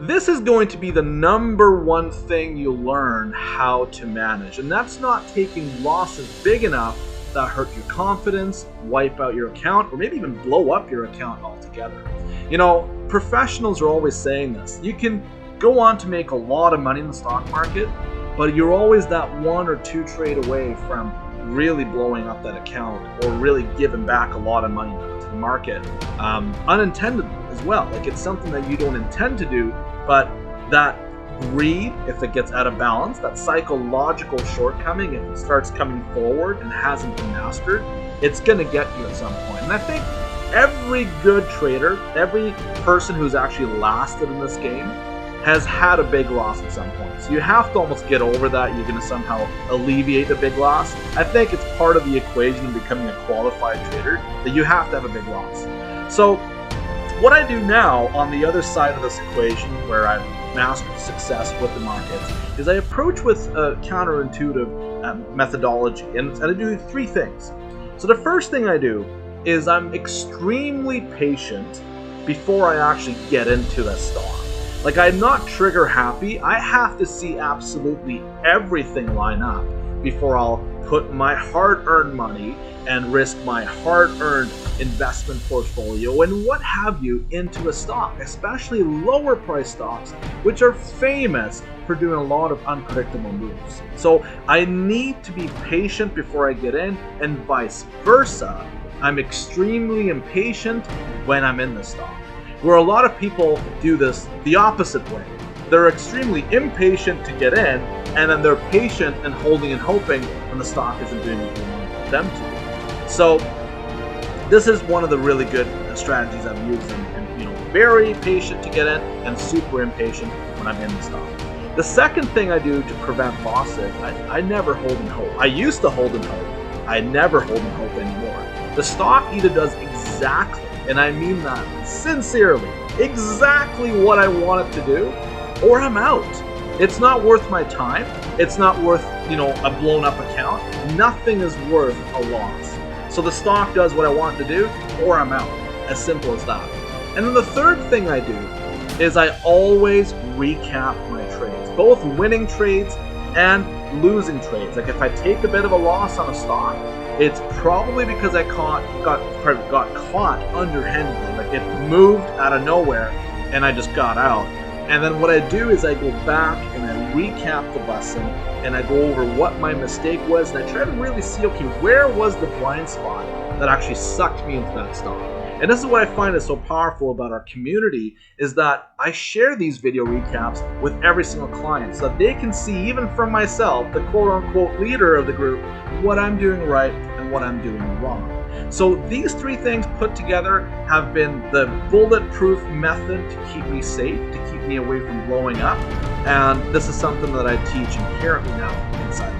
This is going to be the number one thing you learn how to manage, and that's not taking losses big enough that hurt your confidence, wipe out your account, or maybe even blow up your account altogether. You know, professionals are always saying this. You can go on to make a lot of money in the stock market, but you're always that one or two trade away from really blowing up that account or really giving back a lot of money to the market, unintended as well. Like, it's something that you don't intend to do, but that greed, if it gets out of balance, that psychological shortcoming, if it starts coming forward and hasn't been mastered, it's going to get you at some point. And I think every good trader, every person who's actually lasted in this game, has had a big loss at some point. So you have to almost get over that. You're going to somehow alleviate the big loss. I think it's part of the equation of becoming a qualified trader that you have to have a big loss. So what I do now on the other side of this equation, where I've mastered success with the markets, is I approach with a counterintuitive methodology, and I do three things. So the first thing I do is I'm extremely patient before I actually get into a stock. Like, I'm not trigger happy. I have to see absolutely everything line up before I'll put my hard-earned money and risk my hard-earned investment portfolio and what have you into a stock, especially lower price stocks, which are famous for doing a lot of unpredictable moves. So I need to be patient before I get in, and vice versa. I'm extremely impatient when I'm in the stock, where a lot of people do this the opposite way. They're extremely impatient to get in, and then they're patient and holding and hoping when the stock isn't doing what you want them to do. So this is one of the really good strategies I've used, and very patient to get in and super impatient when I'm in the stock. The second thing I do to prevent losses, I never hold and hope. I used to hold and hope. I never hold and hope anymore. The stock either does exactly, and I mean that sincerely, exactly what I want it to do, or I'm out. It's not worth my time. It's not worth, a blown up account. Nothing is worth a loss. So the stock does what I want it to do, or I'm out. As simple as that. And then the third thing I do is I always recap my trades, both winning trades and losing trades. Like, if I take a bit of a loss on a stock, it's probably because I got caught underhandedly. Like, it moved out of nowhere and I just got out. And then what I do is I go back and I recap the lesson and I go over what my mistake was, and I try to really see, okay, where was the blind spot that actually sucked me into that stock? And this is what I find is so powerful about our community, is that I share these video recaps with every single client so that they can see, even from myself, the quote-unquote leader of the group, what I'm doing right and what I'm doing wrong. So these three things put together have been the bulletproof method to keep me safe, to keep me away from blowing up. And this is something that I teach inherently now inside